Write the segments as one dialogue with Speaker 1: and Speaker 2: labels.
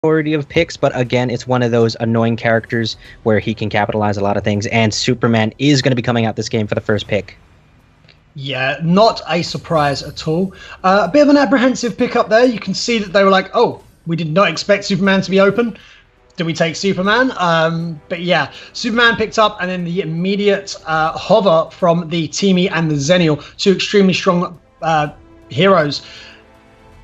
Speaker 1: majority of picks, but again, it's one of those annoying characters where he can capitalize a lot of things, and Superman is going to be coming out this game for the first pick.
Speaker 2: Yeah, not a surprise at all. A bit of an apprehensive pickup there. You can see that they were like, oh, we did not expect Superman to be open. Do we take Superman? But yeah, Superman picked up, and then the immediate hover from the Teamy and the Zenial, two extremely strong heroes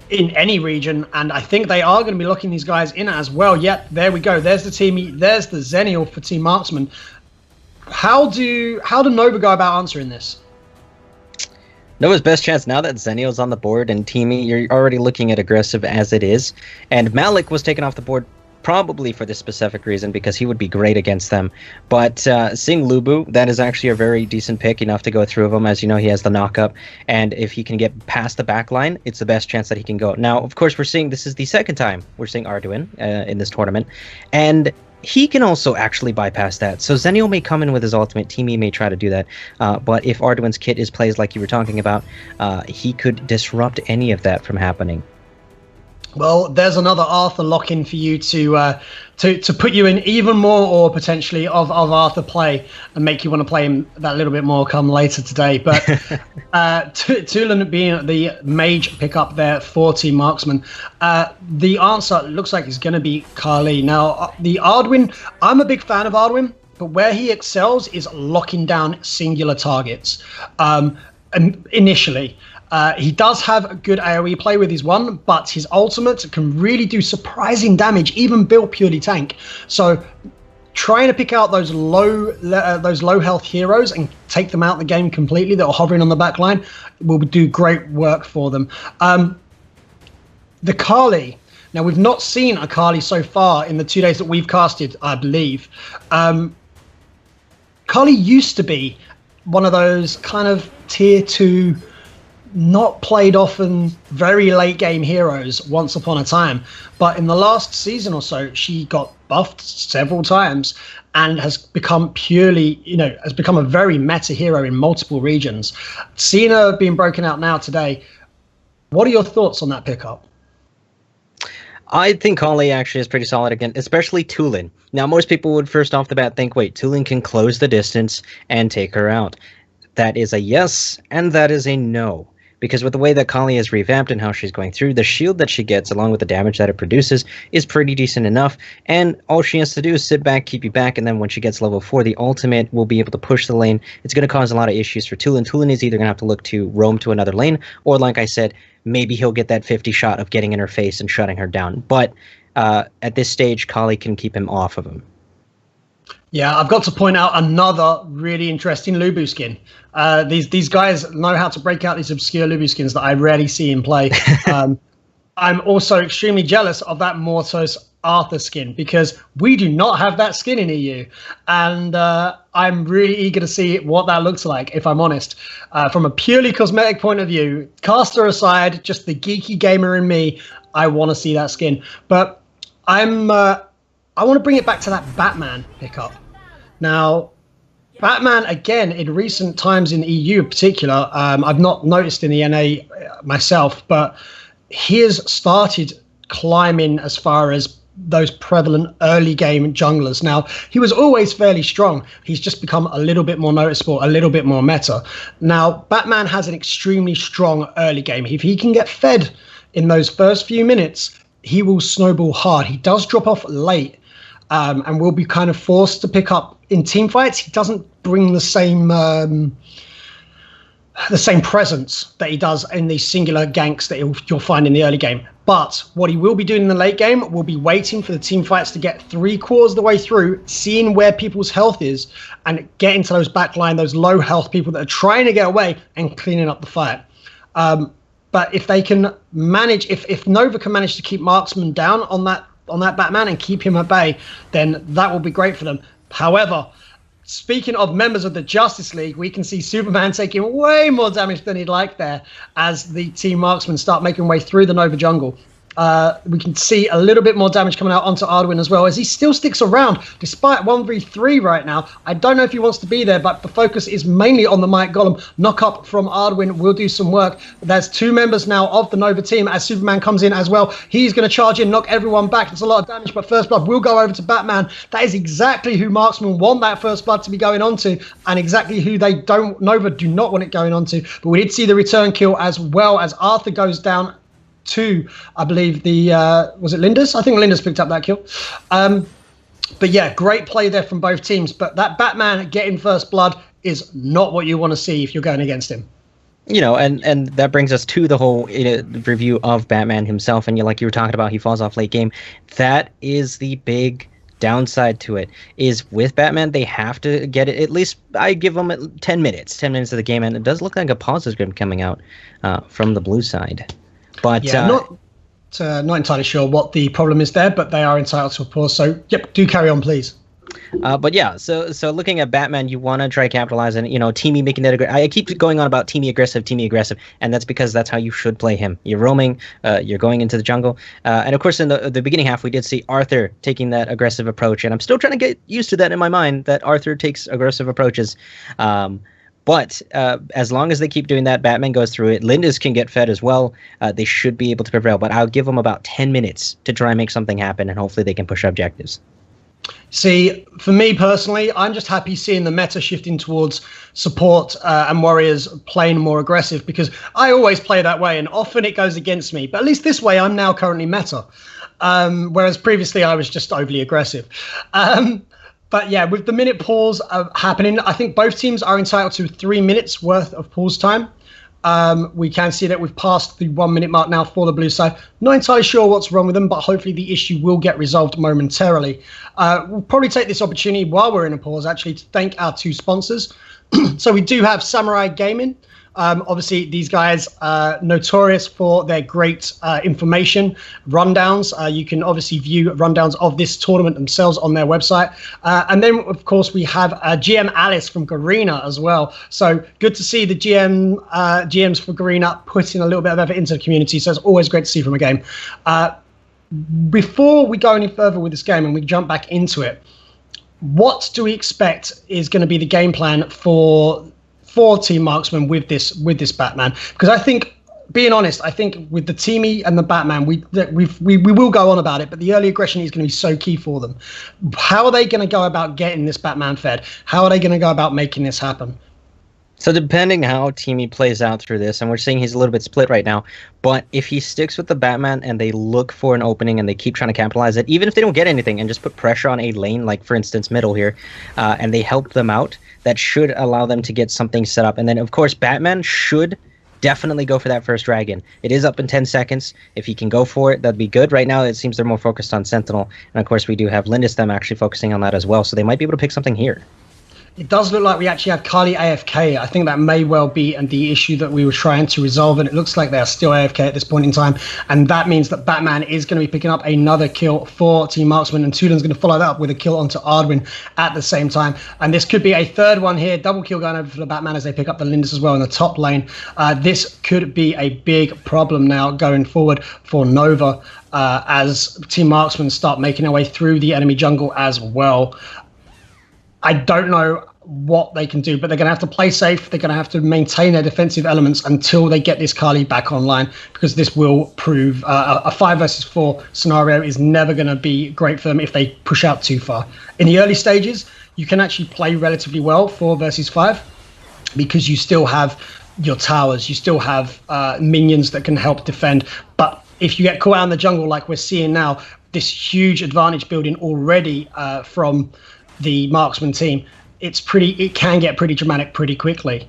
Speaker 2: in any region, and I think they are going to be locking these guys in as well. Yep, there we go. There's the Teamy, there's the Zenial for Team Marksman. How do Nova go about answering this?
Speaker 1: Nova's best chance now that Zenial's on the board and Teamy, you're already looking at aggressive as it is. And Malik was taken off the board probably for this specific reason, because he would be great against them. But seeing Lubu, that is actually a very decent pick, enough to go through of him. As you know, he has the knock-up, and if he can get past the back line, it's the best chance that he can go. Now, of course, we're seeing this is the second time we're seeing Arduin in this tournament, and he can also actually bypass that. So Zenial may come in with his ultimate, Teamy may try to do that, but if Arduin's kit is plays like you were talking about, he could disrupt any of that from happening.
Speaker 2: Well, there's another Arthur lock-in for you to put you in even more, or potentially of Arthur play, and make you want to play him that little bit more come later today. But Tulan being the mage pickup there for Team Marksman, the answer looks like it's going to be Kali. Now, the Arduin, I'm a big fan of Arduin, but where he excels is locking down singular targets initially. He does have a good AoE play with his one, but his ultimate can really do surprising damage, even built purely tank. So trying to pick out those low health heroes and take them out of the game completely that are hovering on the back line will do great work for them. The Kali. Now, we've not seen a Kali so far in the 2 days that we've casted, I believe. Kali used to be one of those kind of tier 2, not played often, very late game heroes once upon a time, but in the last season or so she got buffed several times and has become purely, has become a very meta hero in multiple regions. Seeing her being broken out now today, what are your thoughts on that pickup?
Speaker 1: I think Kali actually is pretty solid again, especially Tulin. Now, most people would first off the bat think, wait, Tulin can close the distance and take her out. That is a yes, and that is a no. Because with the way that Kali is revamped and how she's going through, the shield that she gets, along with the damage that it produces, is pretty decent enough. And all she has to do is sit back, keep you back, and then when she gets level 4, the ultimate will be able to push the lane. It's going to cause a lot of issues for Tulin. Tulin is either going to have to look to roam to another lane, or like I said, maybe he'll get that 50 shot of getting in her face and shutting her down. But at this stage, Kali can keep him off of him.
Speaker 2: Yeah, I've got to point out another really interesting Lubu skin. These guys know how to break out these obscure Lubu skins that I rarely see in play. I'm also extremely jealous of that Mortos Arthur skin, because we do not have that skin in EU. And I'm really eager to see what that looks like, if I'm honest. From a purely cosmetic point of view, caster aside, just the geeky gamer in me, I want to see that skin. But I want to bring it back to that Batman pickup. Now, Batman, again, in recent times in the EU in particular, I've not noticed in the NA myself, but he has started climbing as far as those prevalent early game junglers. Now, he was always fairly strong. He's just become a little bit more noticeable, a little bit more meta. Now, Batman has an extremely strong early game. If he can get fed in those first few minutes, he will snowball hard. He does drop off late, and will be kind of forced to pick up in team fights. He doesn't bring the same presence that he does in these singular ganks that you'll find in the early game. But what he will be doing in the late game will be waiting for the team fights to get 3/4 of the way through, seeing where people's health is, and getting to those backline, those low health people that are trying to get away, and cleaning up the fight. But if they can manage, if Nova can manage to keep Marksman down on that Batman and keep him at bay, then that will be great for them. However, speaking of members of the Justice League, we can see Superman taking way more damage than he'd like there as the Team Marksmen start making way through the Nova jungle. We can see a little bit more damage coming out onto Ardwin as well, as he still sticks around despite 1v3 right now. I don't know if he wants to be there, but the focus is mainly on the Might Golem. Knock up from Ardwin will do some work. There's 2 members now of the Nova team as Superman comes in as well. He's going to charge in, knock everyone back. It's a lot of damage, but First Blood will go over to Batman. That is exactly who Marksman want that First Blood to be going on to, and exactly who they don't, Nova do not want it going on to. But we did see the return kill as well, as Arthur goes down to, I believe, the was it Linders? I think Linders picked up that kill. But yeah, great play there from both teams. But that Batman getting First Blood is not what you want to see if you're going against him.
Speaker 1: You know, and that brings us to the whole review of Batman himself. And like you were talking about, he falls off late game. That is the big downside to it, is with Batman, they have to get it, at least I give them 10 minutes of the game. And it does look like a pause is coming out from the blue side. But
Speaker 2: yeah, not entirely sure what the problem is there, but they are entitled to a pause. So, yep, do carry on, please.
Speaker 1: But yeah, so looking at Batman, you want to try to capitalize on, you know, Teamy making that. I keep going on about Teamy aggressive, and that's because that's how you should play him. You're roaming, you're going into the jungle, and of course in the beginning half we did see Arthur taking that aggressive approach, and I'm still trying to get used to that in my mind, that Arthur takes aggressive approaches. But as long as they keep doing that, Batman goes through it. Lindis can get fed as well. They should be able to prevail, but I'll give them about 10 minutes to try and make something happen, and hopefully they can push objectives.
Speaker 2: See, for me personally, I'm just happy seeing the meta shifting towards support and warriors playing more aggressive, because I always play that way, and often it goes against me. But at least this way, I'm now currently meta, whereas previously I was just overly aggressive. But yeah, with the minute pause happening, I think both teams are entitled to 3 minutes worth of pause time. We can see that we've passed the 1 minute mark now for the blue side. Not entirely sure what's wrong with them, but hopefully the issue will get resolved momentarily. We'll probably take this opportunity while we're in a pause actually to thank our 2 sponsors. So we do have Samurai Gaming. Obviously, these guys are notorious for their great information, rundowns. You can obviously view rundowns of this tournament themselves on their website. And then, of course, we have GM Alice from Garena as well. So good to see the GMs for Garena putting a little bit of effort into the community. So it's always great to see from a game. Before we go any further with this game and we jump back into it, what do we expect is going to be the game plan for Team Marksman with this Batman? Because I think, being honest, I think with the Teamy and the Batman, we will go on about it, but the early aggression is going to be so key for them. How are they going to go about getting this Batman fed? How are they going to go about making this happen?
Speaker 1: So depending how Teamy plays out through this, and we're seeing he's a little bit split right now, but if he sticks with the Batman and they look for an opening and they keep trying to capitalize it, even if they don't get anything, and just put pressure on a lane, like for instance middle here, and they help them out, that should allow them to get something set up. And then of course Batman should definitely go for that first dragon. It is up in 10 seconds. If he can go for it, that'd be good. Right now it seems they're more focused on Sentinel, and of course we do have Lindis them actually focusing on that as well, so they might be able to pick something here.
Speaker 2: It does look like we actually have Kali AFK. I think that may well be the issue that we were trying to resolve, and it looks like they're still AFK at this point in time. And that means that Batman is going to be picking up another kill for Team Marksman, and Tulin's going to follow that up with a kill onto Ardwin at the same time. And this could be a third one here. Double kill going over for the Batman as they pick up the Lindis as well in the top lane. This could be a big problem now going forward for Nova as Team Marksman start making their way through the enemy jungle as well. I don't know what they can do, but they're going to have to play safe. They're going to have to maintain their defensive elements until they get this Kali back online, because this will prove a 5 versus 4 scenario is never going to be great for them if they push out too far. In the early stages, you can actually play relatively well 4 versus 5 because you still have your towers, you still have minions that can help defend. But if you get caught out in the jungle like we're seeing now, this huge advantage building already from the Marksman team, it can get pretty dramatic pretty quickly.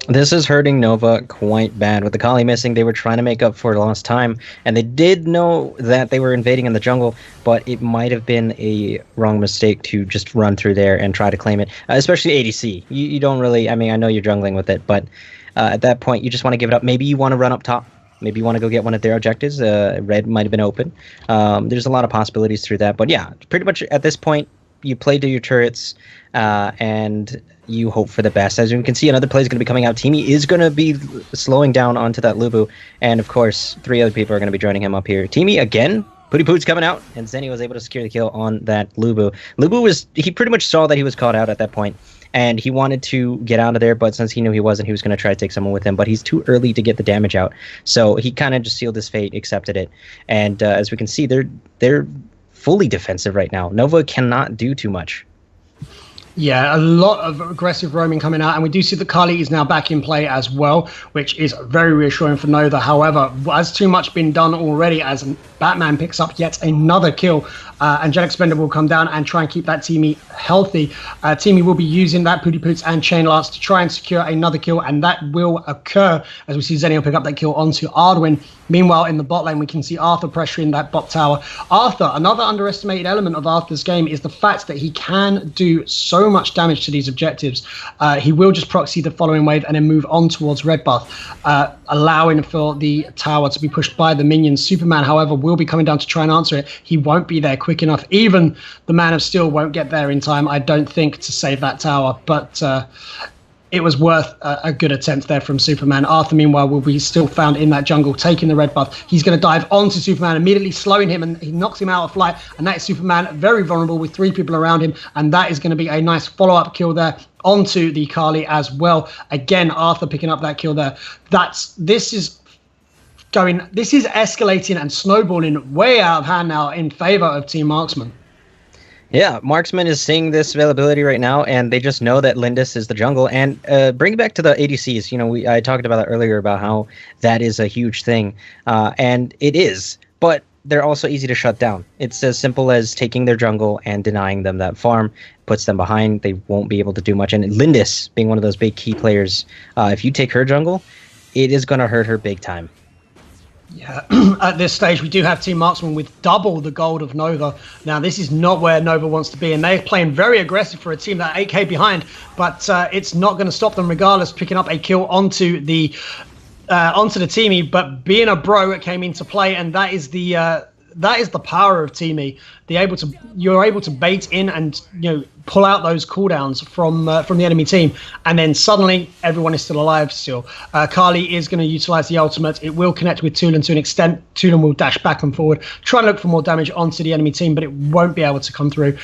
Speaker 1: This is hurting Nova quite bad. With the Kali missing, they were trying to make up for lost time, and they did know that they were invading in the jungle, but it might have been a wrong mistake to just run through there and try to claim it, especially ADC. You don't really, I mean, I know you're jungling with it, but at that point, you just want to give it up. Maybe you want to run up top. Maybe you want to go get one of their objectives. Red might have been open. There's a lot of possibilities through that, but yeah, pretty much at this point, you play to your turrets, and you hope for the best. As you can see, another play is going to be coming out. Teamy is going to be slowing down onto that Lubu, and of course, 3 other people are going to be joining him up here. Teamy again. Pooty Poot's coming out, and Zenny was able to secure the kill on that Lubu. Lubu he pretty much saw that he was caught out at that point, and he wanted to get out of there, but since he knew he wasn't, he was going to try to take someone with him, but he's too early to get the damage out. So he kind of just sealed his fate, accepted it, and as we can see, they're fully defensive right now. Nova cannot do too much.
Speaker 2: Yeah, a lot of aggressive roaming coming out, and we do see that Kali is now back in play as well, which is very reassuring for Nova. However, has too much been done already as Batman picks up yet another kill. Angelic Spender will come down and try and keep that Teamy healthy. Teamy will be using that Pooty Poots and Chain Lance to try and secure another kill, and that will occur as we see Zenny will pick up that kill onto Ardwin. Meanwhile, in the bot lane, we can see Arthur pressuring that bot tower. Arthur, another underestimated element of Arthur's game is the fact that he can do so much damage to these objectives. He will just proxy the following wave and then move on towards red buff, allowing for the tower to be pushed by the minions. Superman, however, will be coming down to try and answer it. He won't be there quick enough. Even the Man of Steel won't get there in time, I don't think, to save that tower. But it was worth a good attempt there from Superman. Arthur, meanwhile, will be still found in that jungle, taking the red buff. He's going to dive onto Superman, immediately slowing him, and he knocks him out of flight. And that is Superman, very vulnerable with 3 people around him. And that is going to be a nice follow-up kill there onto the Kali as well. Again, Arthur picking up that kill there. This is escalating and snowballing way out of hand now in favor of Team Marksman.
Speaker 1: Yeah, Marksman is seeing this availability right now, and they just know that Lindis is the jungle. And bring it back to the ADCs. You know, I talked about that earlier about how that is a huge thing, and it is. But they're also easy to shut down. It's as simple as taking their jungle and denying them that farm, puts them behind. They won't be able to do much. And Lindis, being one of those big key players, if you take her jungle, it is going to hurt her big time.
Speaker 2: Yeah, at this stage, we do have Team Marksman with double the gold of Nova. Now, this is not where Nova wants to be, and they're playing very aggressive for a team that 8k behind, but it's not going to stop them regardless, picking up a kill onto the Teamy. But being a bro, it came into play, and that is the power of Teamy. You're able to bait in and pull out those cooldowns from the enemy team, and then suddenly everyone is still alive still. Kali is going to utilize the ultimate. It will connect with Tulin to an extent. Tulin will dash back and forward, try and look for more damage onto the enemy team, but it won't be able to come through.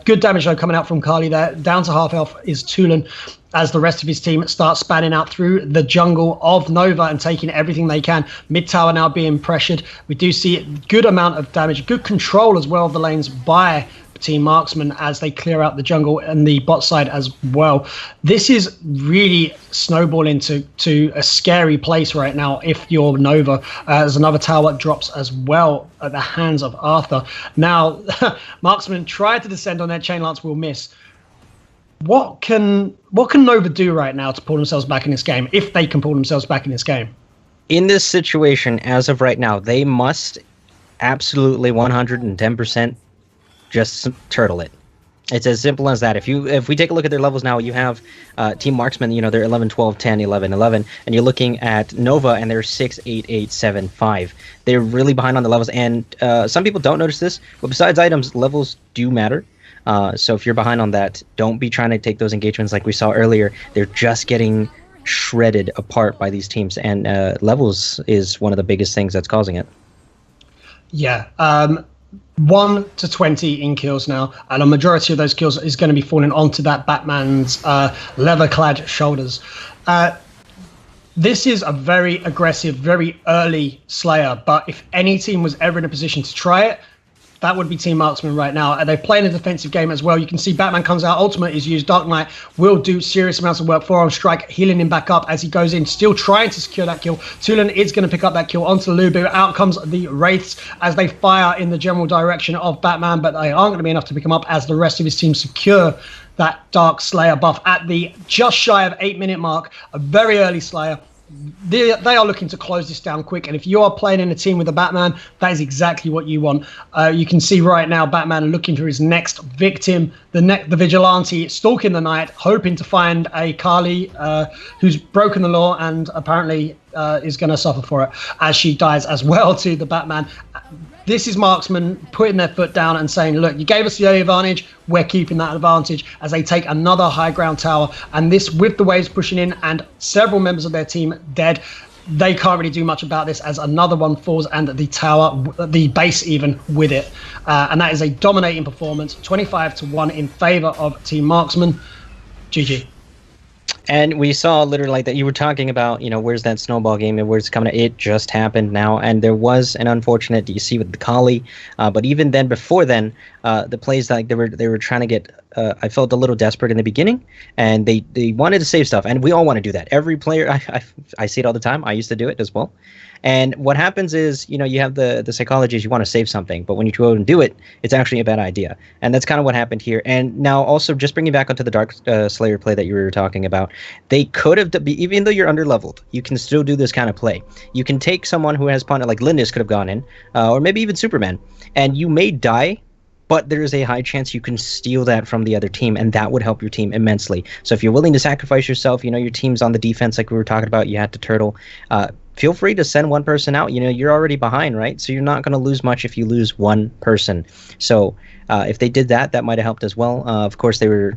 Speaker 2: Good damage though coming out from Kali there. Down to half health is Tulin, as the rest of his team start spanning out through the jungle of Nova and taking everything they can. Mid tower now being pressured. We do see a good amount of damage, good control as well of the lanes by Team Marksman as they clear out the jungle and the bot side as well. This is really snowballing to a scary place right now if you're Nova, as another tower drops as well at the hands of Arthur. Now, Marksman tried to descend on their Chain Lance, will miss. What can Nova do right now to pull themselves back in this game, if they can pull themselves back in this game? In this situation, as of right now, they must absolutely 110% just turtle it. It's as simple as that. If we take a look at their levels now, you have Team Marksman, they're 11, 12, 10, 11, 11, and you're looking at Nova, and they're 6, 8, 8, 7, 5. They're really behind on the levels, and some people don't notice this, but besides items, levels do matter. So if you're behind on that, don't be trying to take those engagements like we saw earlier. They're just getting shredded apart by these teams, and levels is one of the biggest things that's causing it. Yeah. 1 to 20 in kills now, and a majority of those kills is going to be falling onto that Batman's leather-clad shoulders. This is a very aggressive, very early Slayer, but if any team was ever in a position to try it, that would be Team Marksman right now. They're playing a defensive game as well. You can see Batman comes out, ultimate is used, Dark Knight will do serious amounts of work, forearm strike, healing him back up as he goes in, still trying to secure that kill. Tulin is going to pick up that kill onto Lubu. Out comes the Wraiths as they fire in the general direction of Batman, but they aren't going to be enough to pick him up as the rest of his team secure that Dark Slayer buff at the just shy of 8-minute mark. A very early Slayer. They are looking to close this down quick, and if you are playing in a team with a Batman, that is exactly what you want. You can see right now Batman looking for his next victim, the vigilante stalking the night, hoping to find a Kali who's broken the law and apparently is going to suffer for it as she dies as well to the Batman. This is Marksman putting their foot down and saying, look, you gave us the early advantage, we're keeping that advantage, as they take another high ground tower. And this, with the waves pushing in and several members of their team dead, they can't really do much about this as another one falls and the tower, the base even with it. And that is a dominating performance, 25-1 in favor of Team Marksman. GG.
Speaker 1: And we saw literally like that you were talking about, where's that snowball game and where's it coming? It just happened now. And there was an unfortunate DC with the Kali. But even then, before then, the plays like they were trying to get, I felt a little desperate in the beginning, and they wanted to save stuff. And we all want to do that. Every player, I see it all the time. I used to do it as well. And what happens is, you have the psychology is you want to save something, but when you go and do it, it's actually a bad idea. And that's kind of what happened here. And now also just bringing back onto the Dark Slayer play that you were talking about, they could have, even though you're underleveled, you can still do this kind of play. You can take someone who has punted, like Lindis could have gone in, or maybe even Superman, and you may die, but there is a high chance you can steal that from the other team, and that would help your team immensely. So if you're willing to sacrifice yourself, your team's on the defense like we were talking about, you had to turtle, feel free to send one person out. You're already behind, right? So you're not going to lose much if you lose one person. So if they did that, that might have helped as well. Of course, they were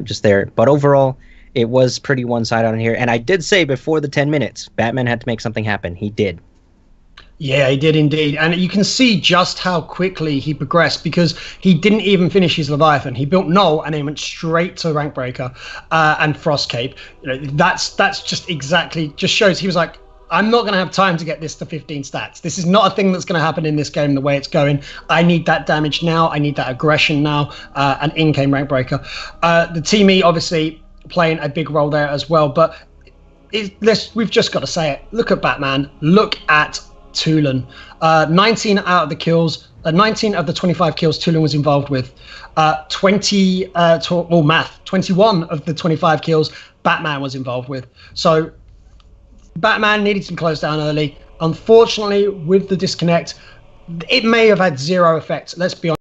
Speaker 1: just there. But overall, it was pretty one-sided on here. And I did say before the 10 minutes, Batman had to make something happen. He did.
Speaker 2: Yeah, he did indeed. And you can see just how quickly he progressed, because he didn't even finish his Leviathan. He built Null and then went straight to Rank Breaker and Frost Cape. That's just exactly, just shows he was like, I'm not going to have time to get this to 15 stats. This is not a thing that's going to happen in this game the way it's going. I need that damage now. I need that aggression now. And in came Rank Breaker. The Team E obviously playing a big role there as well. But we've just got to say it. Look at Batman. Look at Tulin. 19 out of the kills. 19 of the 25 kills Tulin was involved with. 21 of the 25 kills Batman was involved with. So Batman needed to close down early. Unfortunately, with the disconnect, it may have had zero effect. Let's be honest.